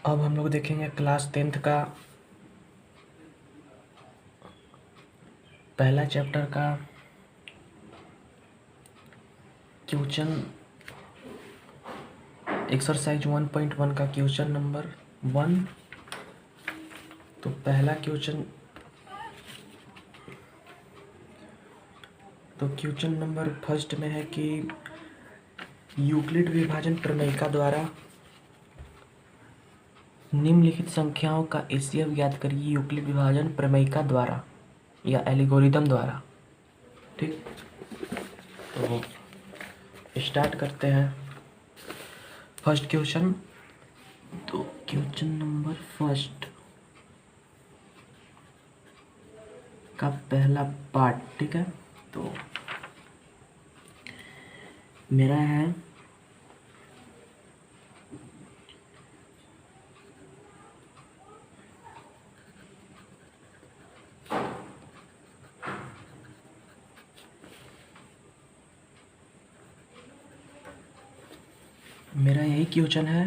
अब हम लोग देखेंगे क्लास 10th का पहला चैप्टर का क्वेश्चन एक्सरसाइज 1.1 का क्वेश्चन नंबर 1। तो पहला क्वेश्चन नंबर फर्स्ट में है कि यूक्लिड विभाजन प्रमेयिका द्वारा निम्नलिखित संख्याओं का एचसीएफ ज्ञात करिए। यूक्लिड विभाजन प्रमेयिका द्वारा या एल्गोरिदम द्वारा। ठीक, तो स्टार्ट करते हैं फर्स्ट क्वेश्चन। तो क्वेश्चन नंबर फर्स्ट का पहला पार्ट, ठीक है, तो मेरा है मेरा यही क्वेश्चन है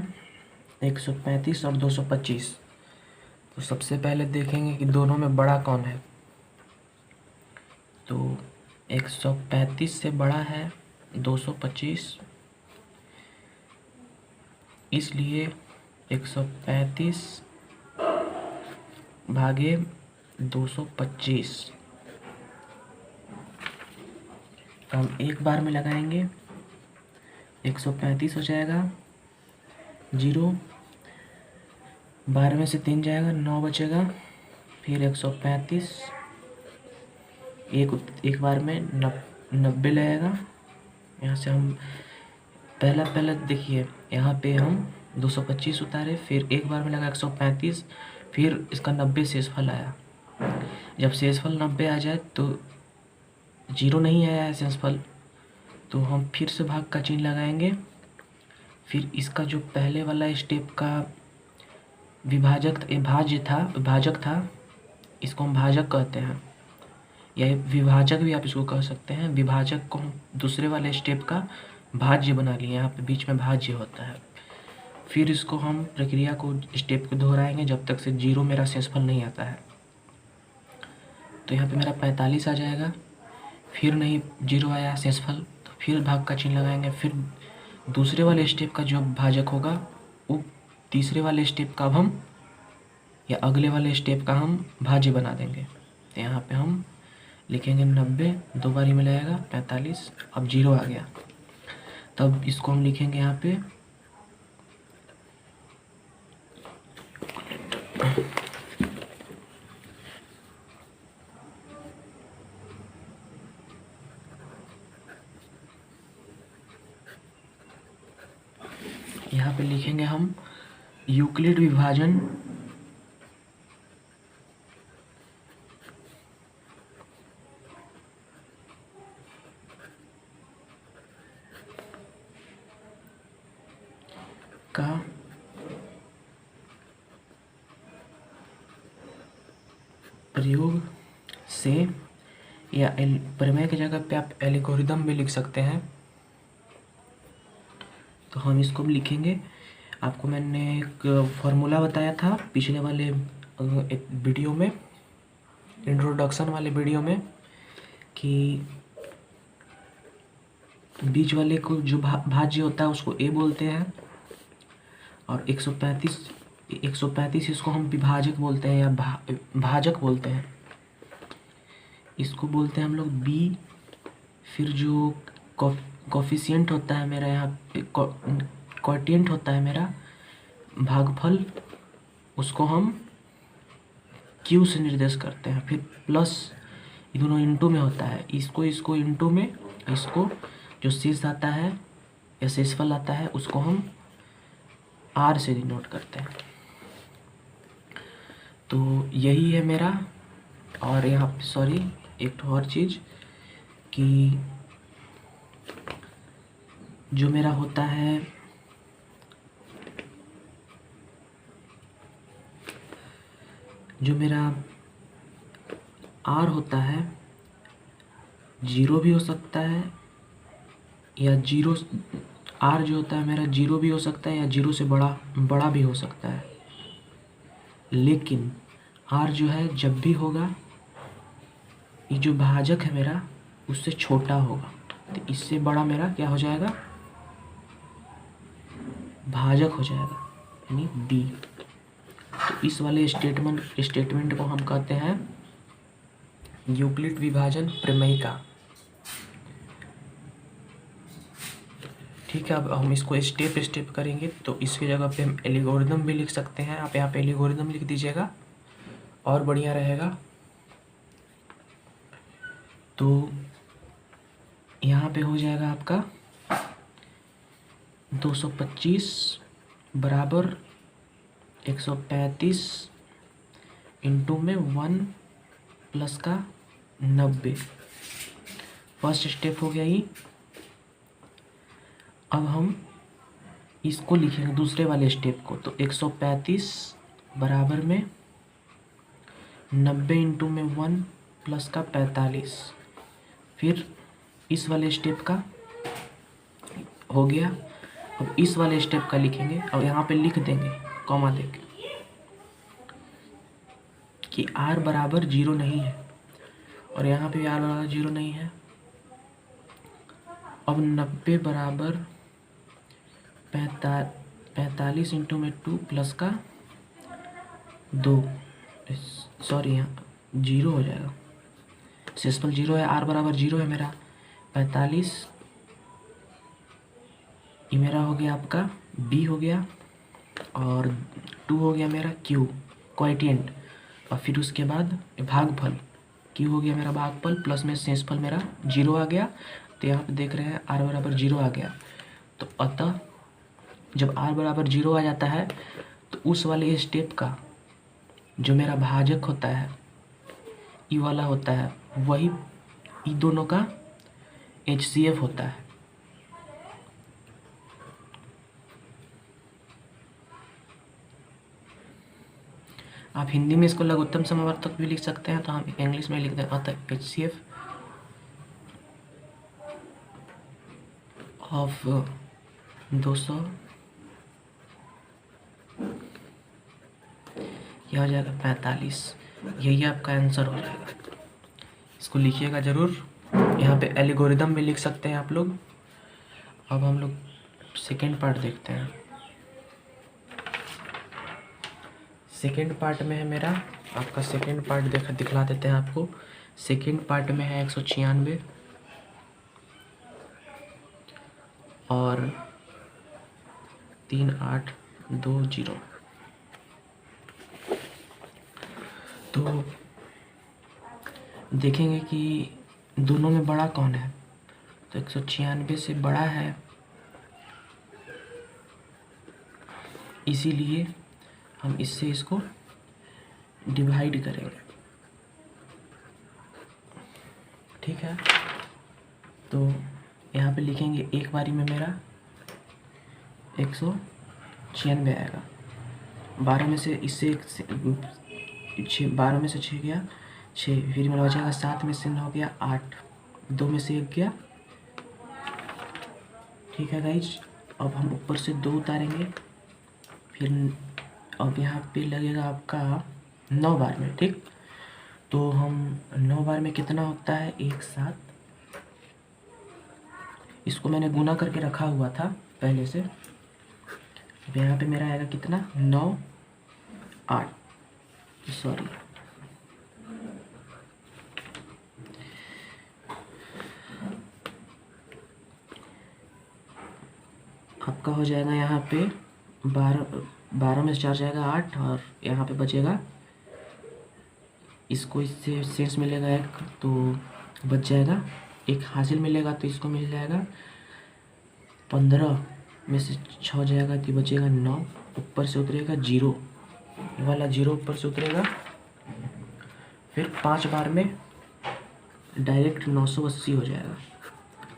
135 और 225। तो सबसे पहले देखेंगे कि दोनों में बड़ा कौन है। तो 135 से बड़ा है 225, इसलिए 135 भागे 225 हम एक बार में लगाएंगे। 135 हो जाएगा, 0, 12 में से 3 जाएगा, 9 बचेगा, फिर 135 एक बार में 90 लगेगा। यहाँ से हम पहला देखिए, यहाँ पे हम 225 उतारे, फिर एक बार में लगा 135, फिर इसका 90 शेषफल आया। जब शेषफल 90 आ जाए तो 0 नहीं आया है शेषफल, तो हम फिर से भाग का चिन्ह लगाएंगे। फिर इसका जो पहले वाला स्टेप का विभाजक था, इसको हम भाजक कहते हैं, या विभाजक भी आप इसको कह सकते हैं। विभाजक को हम दूसरे वाले स्टेप का भाज्य बना लिए, यहाँ पे बीच में भाज्य होता है। फिर इसको हम प्रक्रिया को स्टेप को दोहराएंगे जब तक से 0 मेरा शेषफल नहीं आता है। तो यहाँ पे मेरा 45 आ जाएगा, फिर नहीं 0 आया शेषफल, तो फिर भाग का चिन्ह लगाएंगे। फिर दूसरे वाले स्टेप का जो भाजक होगा वो तीसरे वाले स्टेप का हम या अगले वाले स्टेप का हम भाज्य बना देंगे। तो यहाँ पे हम लिखेंगे 90, 2 बारी में लगेगा 45, अब 0 आ गया, तब इसको हम लिखेंगे यहाँ पे लिखेंगे हम यूक्लिड विभाजन का प्रयोग से, या प्रमेय की जगह पे आप एल्गोरिदम भी लिख सकते हैं। तो हम इसको भी लिखेंगे। आपको मैंने एक फॉर्मूला बताया था पिछले वाले एक वीडियो में, इंट्रोडक्शन वाले वीडियो में, कि बीच वाले को जो भाज्य होता है उसको ए बोलते हैं, और 135 इसको हम विभाजक बोलते हैं या भाजक बोलते हैं। इसको बोलते हैं हम लोग बी। फिर जो कोफिशिएंट होता है मेरा, यहाँ पे क्वोटिएंट होता है मेरा भागफल, उसको हम क्यू से निर्देश करते हैं। फिर प्लस, ये दोनों इंटू में होता है, इसको इंटू में, इसको जो शेष आता है या शेषफल आता है उसको हम आर से डिनोट करते हैं। तो यही है मेरा। और यहाँ सॉरी, एक और चीज़ कि जो मेरा होता है जो मेरा आर होता है 0 भी हो सकता है, या 0 आर जो होता है मेरा 0 भी हो सकता है, या 0 से बड़ा भी हो सकता है। लेकिन आर जो है जब भी होगा, ये जो भाजक है मेरा उससे छोटा होगा, तो इससे बड़ा मेरा क्या हो जाएगा, भाजक हो जाएगा, यानी बी। तो इस वाले स्टेटमेंट को हम कहते हैं यूक्लिड विभाजन प्रमेय का। ठीक है, अब हम इसको स्टेप स्टेप करेंगे, तो इसकी जगह पे हम एल्गोरिदम भी लिख सकते हैं। आप यहाँ पे एल्गोरिदम लिख दीजिएगा और बढ़िया रहेगा। तो यहाँ पे हो जाएगा आपका 225 बराबर 135 इंटू में 1 प्लस का 90। फर्स्ट स्टेप हो गया ये। अब हम इसको लिखेंगे दूसरे वाले स्टेप को, तो 135 बराबर में 90 इंटू में 1 प्लस का 45। फिर इस वाले स्टेप का हो गया। अब इस वाले स्टेप का लिखेंगे और यहाँ पे लिख देंगे कॉमा देके कि r बराबर 0 नहीं है, और यहाँ पे r बराबर 0 नहीं है। अब 90 बराबर 45 इंटू में 2 प्लस का 2, सॉरी यहाँ 0 हो जाएगा, सिंपल 0 है, r बराबर 0 है मेरा। 45 ये मेरा हो गया आपका b हो गया, और 2 हो गया मेरा q क्वोटिएंट, और फिर उसके बाद भागफल q हो गया मेरा भागफल, प्लस में शेषफल मेरा 0 आ गया। तो यहाँ पे देख रहे हैं r बराबर 0 आ गया। तो अतः जब r बराबर 0 आ जाता है तो उस वाले स्टेप का जो मेरा भाजक होता है ई वाला होता है, वही ई दोनों का HCF होता है। आप हिंदी में इसको लघुत्तम समवर्तक भी लिख सकते हैं, तो हम इंग्लिश में लिख दें अतः HCF ऑफ 200 यह हो जाएगा 45। यही आपका आंसर हो जाएगा। इसको लिखिएगा ज़रूर। यहाँ पे एल्गोरिदम भी लिख सकते हैं आप लोग। अब हम लोग सेकेंड पार्ट देखते हैं। सेकेंड पार्ट में है मेरा, आपका सेकेंड पार्ट दिखला देते हैं आपको। सेकेंड पार्ट में है 196 और 3820। तो देखेंगे कि दोनों में बड़ा कौन है, तो 196 से बड़ा है, इसीलिए हम इससे इसको डिवाइड करेंगे। ठीक है, तो यहाँ पे लिखेंगे एक बारी में मेरा 196 आएगा। 12 में से इससे 12 में से 6 गया 6, फिर मेरा बचेगा 7 में से 9 गया 8, 2 में से 1 गया। ठीक है गाइज, अब हम ऊपर से 2 उतारेंगे, फिर अब यहाँ पे लगेगा आपका 9 बार में। ठीक, तो हम 9 बार में कितना होता है, एक साथ, इसको मैंने गुना करके रखा हुआ था पहले से। अब यहाँ पे मेरा आएगा कितना, 9 8, सॉरी आपका हो जाएगा यहाँ पे 12 में से 4 जाएगा 8, और यहाँ पे बचेगा, इसको इससे शेष मिलेगा 1, तो बच जाएगा 1 हासिल मिलेगा, तो इसको मिल जाएगा 15 में से 6 जाएगा तो बचेगा 9, ऊपर से उतरेगा 0, ये वाला 0 ऊपर से उतरेगा। फिर 5 बार में डायरेक्ट 980 हो जाएगा।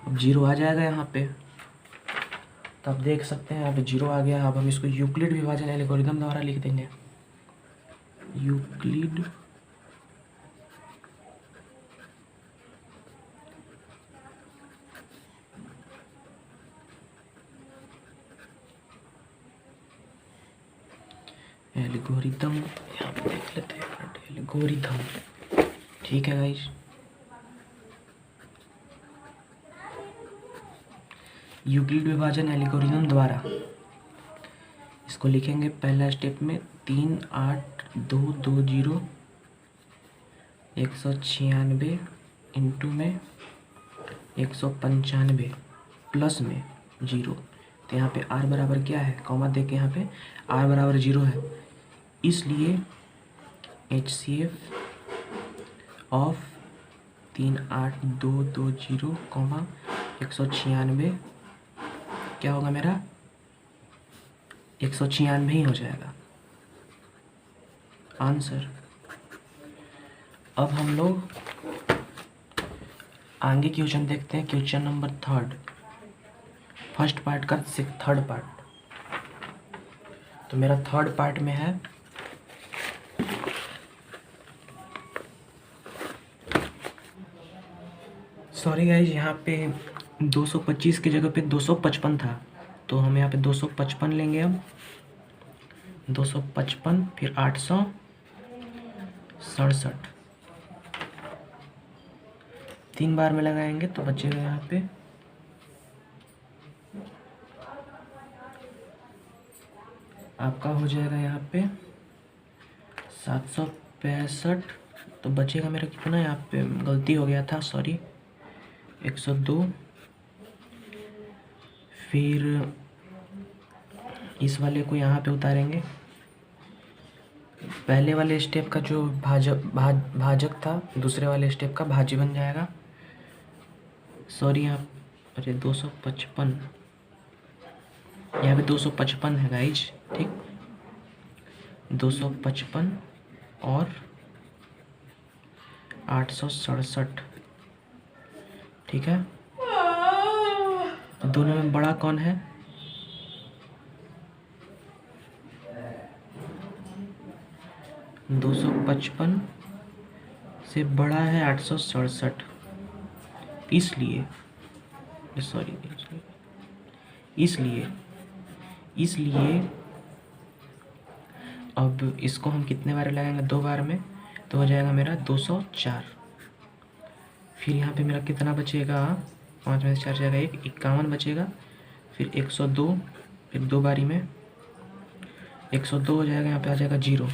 अब 0 आ जाएगा यहाँ पे, तो आप देख सकते हैं यहाँ पे 0 आ गया। अब हम इसको यूक्लिड विभाजन एल्गोरिदम द्वारा लिख देंगे। यूक्लिड एल्गोरिदम यहाँ पे देख लेते हैं, एल्गोरिदम। ठीक है गाइस, यूक्लिड विभाजन एल्गोरिदम द्वारा इसको लिखेंगे पहला स्टेप में 3 8 2 2 0 196 इंटू में 195 प्लस में 0। तो यहाँ पे r बराबर क्या है, कॉमा दे के यहाँ पे r बराबर 0 है, इसलिए HCF ऑफ 3 8 2 2 0 कॉमा 196 क्या होगा मेरा 196 ही हो जाएगा आंसर। अब हम लोग आगे क्वेश्चन देखते हैं, क्वेश्चन नंबर 3, फर्स्ट पार्ट का थर्ड पार्ट। तो मेरा थर्ड पार्ट में है सॉरी गाइज, यहाँ पे 225 की जगह पे 255 था, तो हम यहाँ पे 255 लेंगे। अब 255 फिर 867 3 बार में लगाएंगे तो बचेगा यहाँ पे आपका हो जाएगा यहाँ पे 765। तो बचेगा मेरा कितना, यहाँ पे गलती हो गया था सॉरी, 102। फिर इस वाले को यहाँ पे उतारेंगे, पहले वाले स्टेप का जो भाजक था दूसरे वाले स्टेप का भाज्य बन जाएगा। सॉरी यहाँ अरे 255 यहाँ पे 255 है गाइज, ठीक 255 और 867, ठीक है। दोनों में बड़ा कौन है, दो 255 से बड़ा है 867, इसलिए सॉरी इसलिए अब इसको हम कितने बार लगाएंगे, 2 बार में, तो हो जाएगा मेरा 204। फिर यहाँ पे मेरा कितना बचेगा, 5 में से 4 जाएगा 1, 51 बचेगा। फिर 102, फिर 2 बारी में 102 हो जाएगा, यहाँ पे आ जाएगा 0।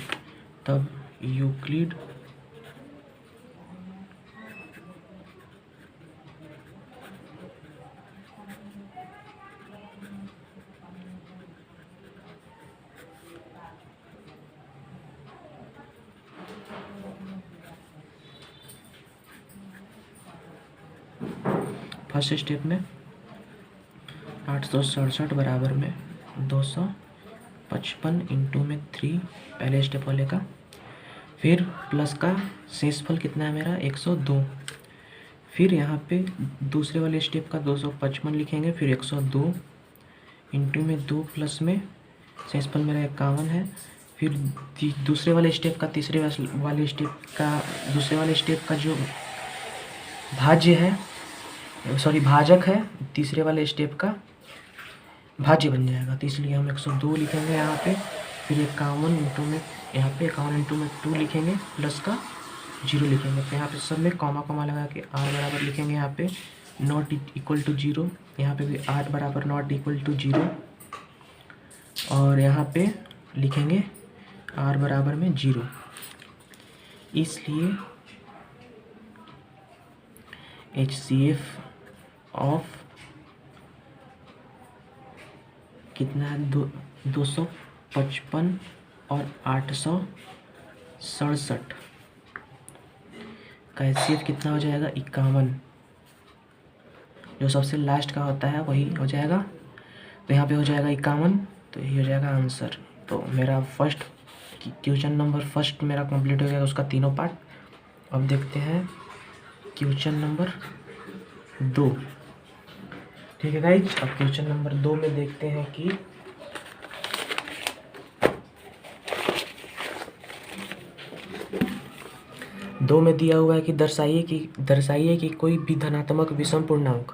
तब यूक्लिड फर्स्ट स्टेप में 867 बराबर में 255 इंटू में 3 पहले स्टेप वाले का, फिर प्लस का शेषफल कितना है मेरा 102। फिर यहाँ पे दूसरे वाले स्टेप का 255 लिखेंगे, फिर 102 इंटू में 2 प्लस में शेषफल मेरा 51 है। फिर दूसरे वाले स्टेप का दूसरे वाले स्टेप का जो भाज्य है सॉरी भाजक है, तीसरे वाले स्टेप का भाज्य बन जाएगा, तो इसलिए हम 102 लिखेंगे यहाँ पे। फिर 51 इंटू में यहाँ पे 51 इंटू में 2 लिखेंगे, प्लस का 0 लिखेंगे। तो यहाँ पे सब में कॉमा कॉमा लगा के r बराबर लिखेंगे, यहाँ पे नॉट इक्वल टू 0, यहाँ पे भी r बराबर नॉट इक्वल टू 0, और यहाँ पे लिखेंगे r बराबर में 0। इसलिए HCF ऑफ कितना है 255 और 867 का HCF कितना हो जाएगा 51, जो सबसे लास्ट का होता है वही हो जाएगा। तो यहाँ पे हो जाएगा 51, तो यही हो जाएगा आंसर। तो मेरा फर्स्ट क्वेश्चन नंबर फर्स्ट मेरा कंप्लीट हो गया, उसका तीनों पार्ट। अब देखते हैं क्वेश्चन नंबर 2। ठीक है गाइज, अब क्वेश्चन नंबर 2 में देखते हैं कि दो में दिया हुआ है कि दर्शाइए कि कोई भी धनात्मक विषम पूर्णांक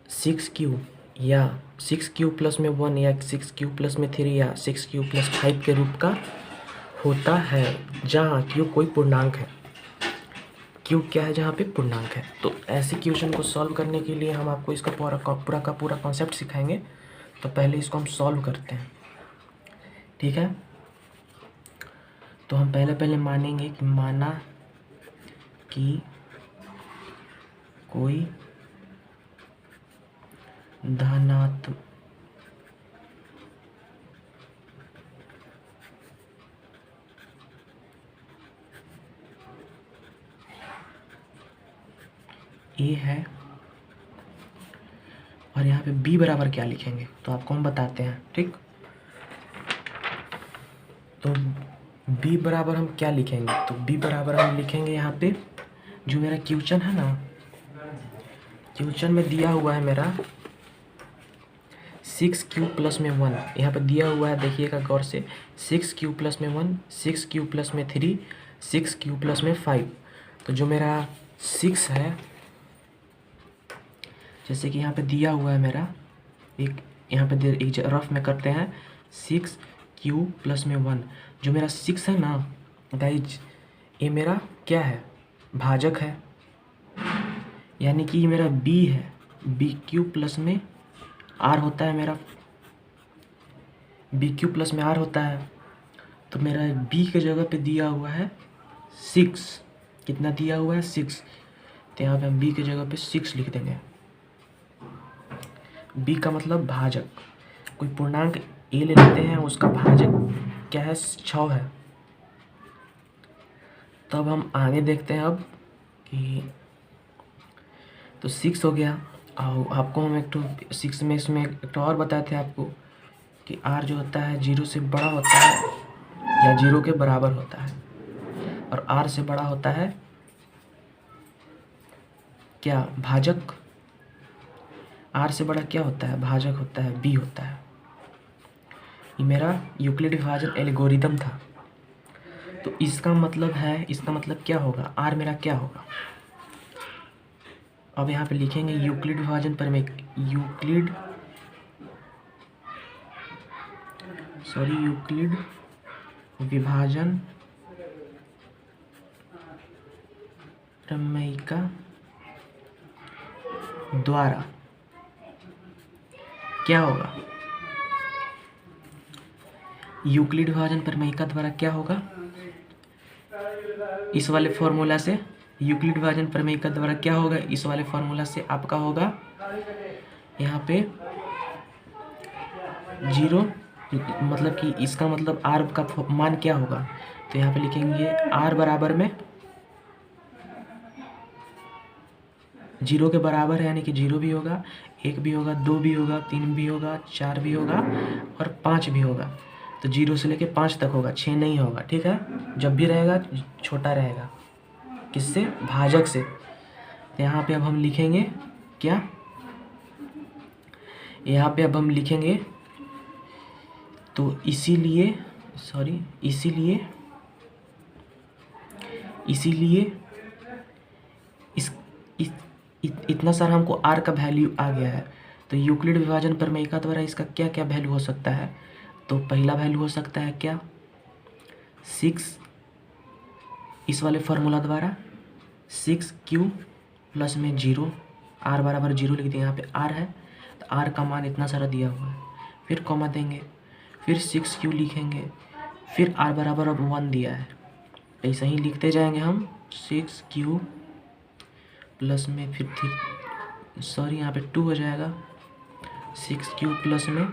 6Q या 6q+1 या 6q+3 या 6q+5 के रूप का होता है, जहाँ q कोई पूर्णांक है। q क्या है? जहाँ पे पूर्णांक है। तो ऐसे क्वेश्चन को सॉल्व करने के लिए हम आपको इसका पूरा कॉन्सेप्ट सिखाएंगे। तो पहले इसको हम सॉल्व करते हैं, ठीक है। तो हम पहले मानेंगे कि माना कि कोई धनात्मक ए है, और यहाँ पे b बराबर क्या लिखेंगे तो आपको हम बताते हैं, ठीक। तो b बराबर हम क्या लिखेंगे? तो b बराबर हम लिखेंगे यहाँ पे जो मेरा क्वेश्चन है ना, क्वेश्चन में दिया हुआ है मेरा 6q+1, यहाँ पे दिया हुआ है, देखिएगा गौर से, 6q+1, 6q+3, 6q+5। तो जो मेरा 6 है, जैसे कि यहाँ पे दिया हुआ है मेरा, एक यहाँ पे एक रफ में करते हैं, 6q+1, जो मेरा 6 है ना गाइज, ये मेरा क्या है? भाजक है, यानी कि ये मेरा b है। bq+ में r होता है मेरा, bq+ में r होता है। तो मेरा b के जगह पे दिया हुआ है 6, कितना दिया हुआ है? 6। तो यहाँ पे हम b के जगह पे 6 लिख देंगे। b का मतलब भाजक, कोई पूर्णांक a ले लेते हैं, उसका भाजक क्या है? 6 है। तब हम आगे देखते हैं अब कि तो 6 हो गया। और आपको हम एक तो 6 में इसमें एक तो और बताए थे आपको कि r जो होता है 0 से बड़ा होता है या 0 के बराबर होता है, और r से बड़ा होता है क्या? भाजक। r से बड़ा क्या होता है? भाजक होता है, b होता है। ये मेरा यूक्लिड विभाजन एल्गोरिदम था। तो इसका मतलब है, इसका मतलब क्या होगा? r मेरा क्या होगा? अब यहाँ पे लिखेंगे यूक्लिड विभाजन प्रमेय, यूक्लिड विभाजन प्रमेयिका द्वारा क्या होगा? यूक्लिड विभाजन प्रमेयिका द्वारा क्या होगा? इस वाले फॉर्मूला से यूक्लिड विभाजन प्रमेयिका द्वारा क्या होगा? इस वाले फॉर्मूला से आपका होगा यहाँ पे 0, मतलब कि इसका मतलब r का मान क्या होगा? तो यहाँ पे लिखेंगे r बराबर में 0 के बराबर है, यानी कि 0 भी होगा, 1 भी होगा, 2 भी होगा, 3 भी होगा, 4 भी होगा और 5 भी होगा। तो 0 से लेके 5 तक होगा, 6 नहीं होगा, ठीक है। जब भी रहेगा छोटा रहेगा, किससे? भाजक से। तो यहाँ पे अब हम लिखेंगे क्या? यहाँ पे अब हम लिखेंगे तो इसीलिए इतना सारा हमको r का वैल्यू आ गया है। तो यूक्लिड विभाजन प्रमेयिका द्वारा इसका क्या क्या वैल्यू हो सकता है? तो पहला वैल्यू हो सकता है क्या? 6, इस वाले फार्मूला द्वारा 6q+ में 0, r बराबर 0 लिख दिए, यहाँ पे r है, तो r का मान इतना सारा दिया हुआ है, फिर कॉमा देंगे, फिर 6q लिखेंगे, फिर r बराबर अब 1 दिया है। ऐसा ही लिखते जाएंगे हम, 6q+ में फिर यहाँ पे 2 हो जाएगा, 6q+ में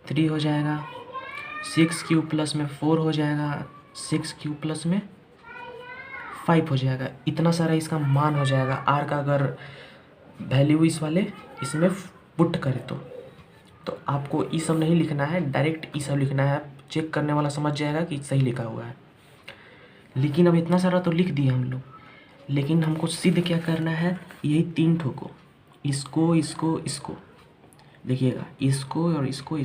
3 हो जाएगा, 6q+ में 4 हो जाएगा, 6q+ में 5 हो जाएगा। इतना सारा इसका मान हो जाएगा r का, अगर वैल्यू इस वाले इसमें पुट करें तो आपको ई सब नहीं लिखना है, डायरेक्ट ई सब लिखना है। चेक करने वाला समझ जाएगा कि सही लिखा हुआ है। लेकिन अब इतना सारा तो लिख दिए हम लोग, लेकिन हमको सिद्ध क्या करना है? यही 3 ठो को, इसको देखिएगा, इसको और इसको।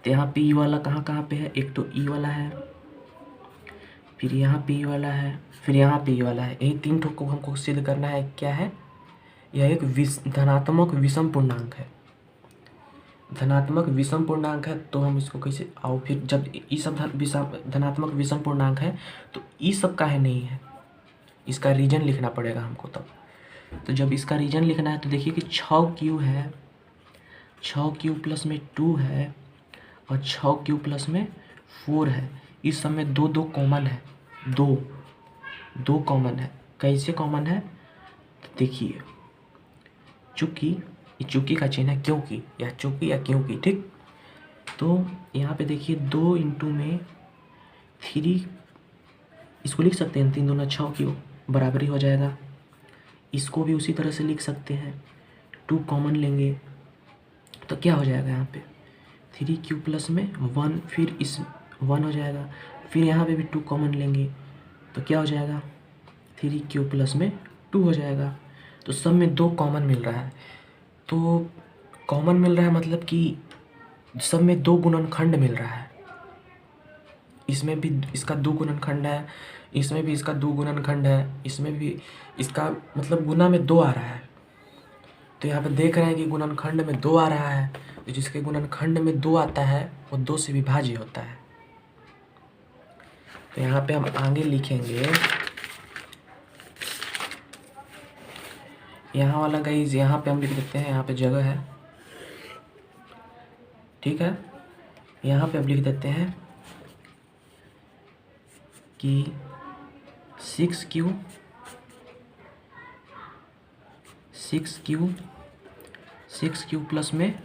तो यहाँ पे ई वाला कहाँ पे है? एक तो ई वाला है, फिर यहाँ पे ई वाला है, फिर यहाँ पे ई वाला है। यही 3 ठो को हमको सिद्ध करना है। क्या है? यह एक धनात्मक विषम पूर्णांक है। धनात्मक विषम पूर्णांक है तो हम इसको कैसे, आओ फिर जब ई सब धनात्मक विषम पूर्णांक है तो ई सब काहे नहीं है, इसका रीजन लिखना पड़ेगा हमको तब। तो जब इसका रीजन लिखना है तो देखिए कि 6q है, 6q प्लस में 2 है और 6q प्लस में 4 है। इस सब में 2 2 कॉमन है, 2 2 कॉमन है। कैसे कॉमन है तो देखिए, चूँकि ये चूँकि का चिन्ह है, क्योंकि या चूँकि या क्योंकि, ठीक। तो यहाँ पे देखिए 2 इंटू में 3, इसको लिख सकते हैं 3 दूना 6q बराबरी हो जाएगा। इसको भी उसी तरह से लिख सकते हैं, 2 कॉमन लेंगे तो क्या हो जाएगा यहाँ पे 3q प्लस में 1, फिर इस 1 हो जाएगा। फिर यहाँ पे भी 2 कॉमन लेंगे तो क्या हो जाएगा 3q प्लस में 2 हो जाएगा। तो सब में 2 कॉमन मिल रहा है। तो कॉमन मिल रहा है मतलब कि सब में 2 गुणनखंड मिल रहा है। इसमें भी इसका 2 गुणनखंड है, इसमें भी इसका 2 गुणनखंड है, इसमें भी इसका मतलब गुना में 2 आ रहा है। तो यहाँ पे देख रहे हैं कि गुणनखंड में 2 आ रहा है, तो जिसके गुणनखंड में 2 आता है वो 2 से विभाज्य होता है। तो यहाँ पे हम आगे लिखेंगे, यहाँ वाला गाइज यहाँ पे हम लिख देते हैं, यहाँ पे जगह है, ठीक है। यहाँ पे हम लिख देते हैं कि 6q प्लस में यहाँ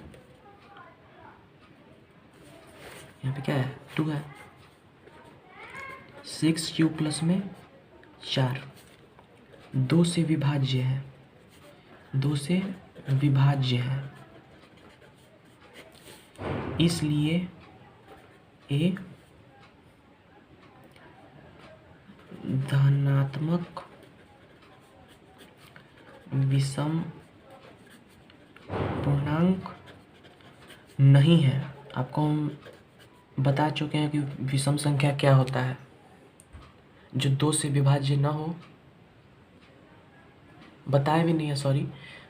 पे क्या है 2 है, 6q प्लस में 4 2 से विभाज्य है, 2 से विभाज्य है, इसलिए ए धनात्मक विषम पूर्णांक नहीं है। आपको हम बता चुके हैं कि विषम संख्या क्या होता है, जो 2 से विभाज्य ना हो, बताया भी नहीं है, सॉरी।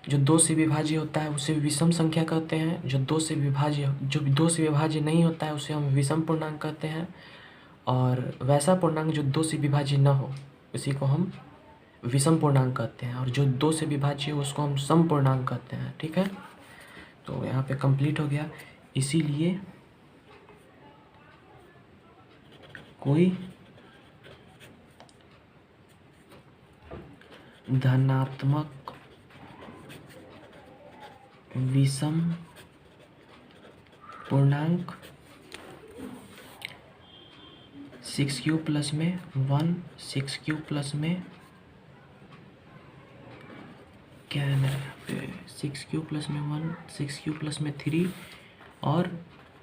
जो 2 से विभाज्य होता है उसे विषम संख्या कहते हैं, जो 2 से विभाज्य नहीं होता है उसे हम विषम पूर्णांक कहते हैं, और वैसा पूर्णांक जो 2 से विभाज्य ना हो उसी को हम विषम पूर्णांक कहते हैं, और जो 2 से विभाज्य हो उसको हम सम पूर्णांक कहते हैं, ठीक है। तो यहाँ पे कंप्लीट हो गया। इसीलिए कोई धनात्मक विषम पूर्णांक 6q प्लस में 1, 6q प्लस में क्या है मेरे यहाँ पे 6q प्लस में 1, 6q प्लस में 3 और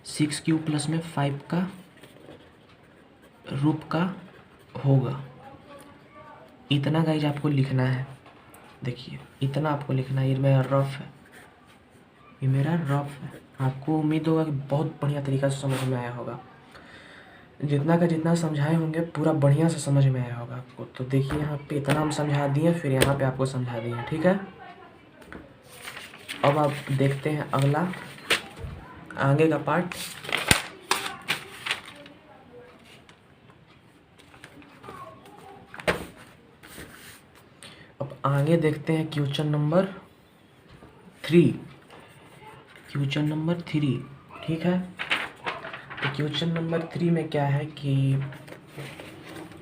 6q प्लस में 5 का रूप का होगा। इतना गाइज आपको लिखना है, देखिए इतना आपको लिखना है। ये मेरा रफ है, ये मेरा रफ है। आपको उम्मीद होगा कि बहुत बढ़िया तरीक़ा से समझ में आया होगा, जितना का जितना समझाए होंगे पूरा बढ़िया से समझ में आया होगा आपको। तो देखिए यहाँ पे इतना हम समझा दिए, फिर यहाँ पे आपको समझा दिए, ठीक है। अब आप देखते हैं अगला आगे का पार्ट। अब आगे देखते हैं क्वेश्चन नंबर 3, क्वेश्चन नंबर 3, ठीक है। तो क्वेश्चन नंबर 3 में क्या है कि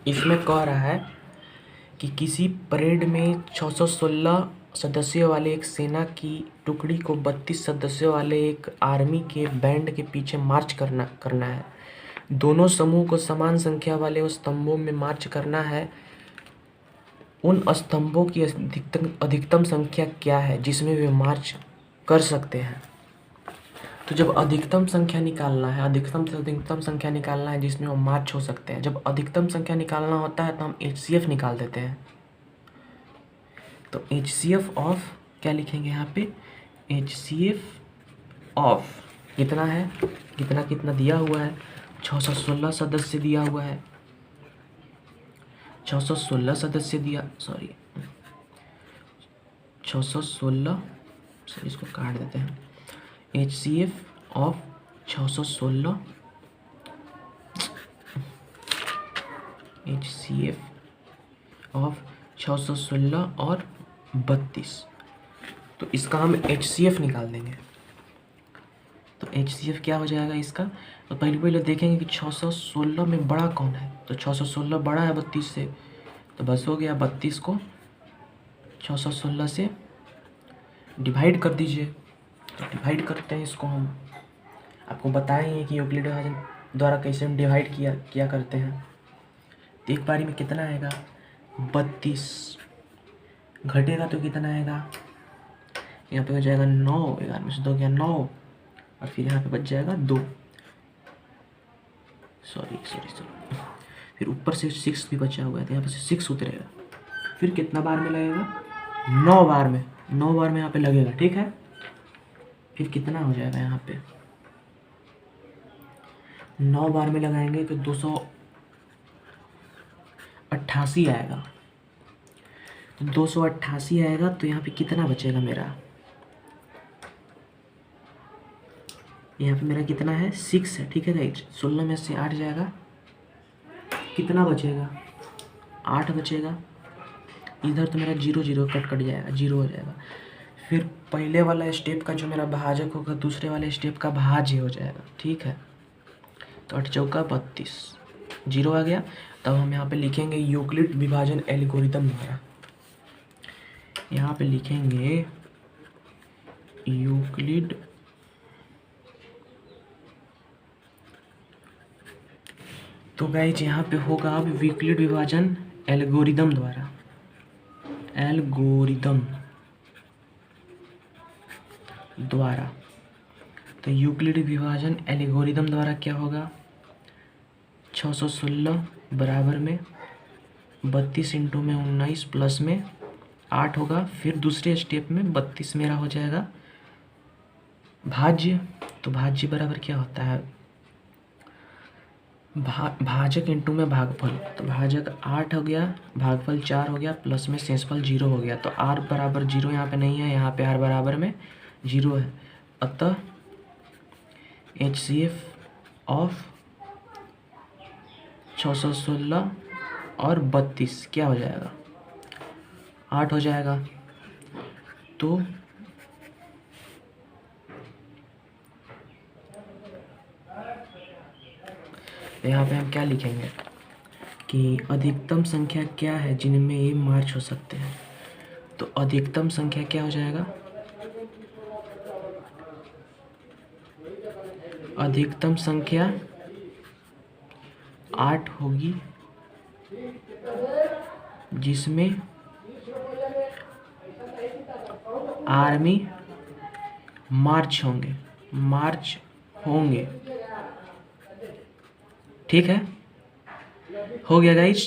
इसमें कह रहा है कि किसी परेड में 616 सदस्यों वाले एक सेना की टुकड़ी को 32 सदस्यों वाले एक आर्मी के बैंड के पीछे मार्च करना है। दोनों समूह को समान संख्या वाले स्तंभों में मार्च करना है। उन स्तंभों की अधिकतम संख्या क्या है जिसमें वे मार्च कर सकते हैं। तो जब अधिकतम संख्या निकालना है, अधिकतम से अधिकतम संख्या निकालना है जिसमें वो मार्च हो सकते हैं, जब अधिकतम संख्या निकालना होता है तो हम HCF निकाल देते हैं। तो HCF ऑफ क्या लिखेंगे यहाँ पे, HCF ऑफ कितना है, कितना दिया हुआ है 616 सदस्य दिया हुआ है, 616 सदस्य दिया, सॉरी 616, सर इसको काट देते हैं, HCF ऑफ 616, HCF ऑफ 616 और 32। तो इसका हम HCF निकाल देंगे। तो HCF क्या हो जाएगा इसका? तो पहले देखेंगे कि 616 में बड़ा कौन है। तो 616 बड़ा है 32 से, तो बस हो गया, 32 को 616 से डिवाइड कर दीजिए। तो डिवाइड करते हैं इसको हम, आपको बताए हैं कि यूक्लिड विभाजन द्वारा कैसे हम डिवाइड किया करते हैं। तो एक बारी में कितना आएगा? 32 घटेगा तो कितना आएगा? यहाँ पे हो जाएगा 9, 11 में से 2 गया 9, और फिर यहाँ पे बच जाएगा 2, सॉरी। फिर ऊपर से 6 भी बचा हुआ है, तो यहाँ पे से 6 उतरेगा। फिर कितना बार में लगेगा? 9 बार में, 9 बार में यहाँ पे लगेगा, ठीक है। फिर कितना हो जाएगा यहाँ पे? 9 बार में लगाएंगे तो 288 आएगा। तो 288 आएगा, तो यहाँ पे कितना बचेगा मेरा? यहाँ पे मेरा कितना है? 6 है, ठीक है गाइस। 16 में से 8 जाएगा, कितना बचेगा? 8 बचेगा। इधर तो मेरा 0 0 कट जाएगा, 0 हो जाएगा। फिर पहले वाला स्टेप का जो मेरा भाजक होगा दूसरे वाले स्टेप का भाज्य हो जाएगा, ठीक है। तो 8 चौका 32, 0 आ गया। तब हम यहाँ पे लिखेंगे यूक्लिड विभाजन एल्गोरिथम द्वारा। यहाँ पे लिखेंगे यूक्लिड तो गाइज यहाँ पे होगा अब यूक्लिड विभाजन एल्गोरिथम द्वारा, एल्गोरिथम द्वारा। तो यूक्लिड विभाजन एल्गोरिथम द्वारा क्या होगा? 616 बराबर में 32 इंटू में 19 प्लस में 8 होगा। फिर दूसरे स्टेप में 32 मेरा हो जाएगा भाज्य। तो भाज्य बराबर क्या होता है? भाजक इंटू में भागफल। तो भाजक 8 हो गया, भागफल 4 हो गया, प्लस में शेषफल 0 हो गया। तो r बराबर 0 यहाँ पे नहीं है, यहाँ पे r बराबर में 0 है। अतः HCF ऑफ 616 और 32 क्या हो जाएगा? 8 हो जाएगा। तो यहाँ पे हम क्या लिखेंगे कि अधिकतम संख्या क्या है जिनमें ये मार्च हो सकते हैं। तो अधिकतम संख्या क्या हो जाएगा? अधिकतम संख्या 8 होगी जिसमें आर्मी मार्च होंगे, ठीक है। हो गया गाइस।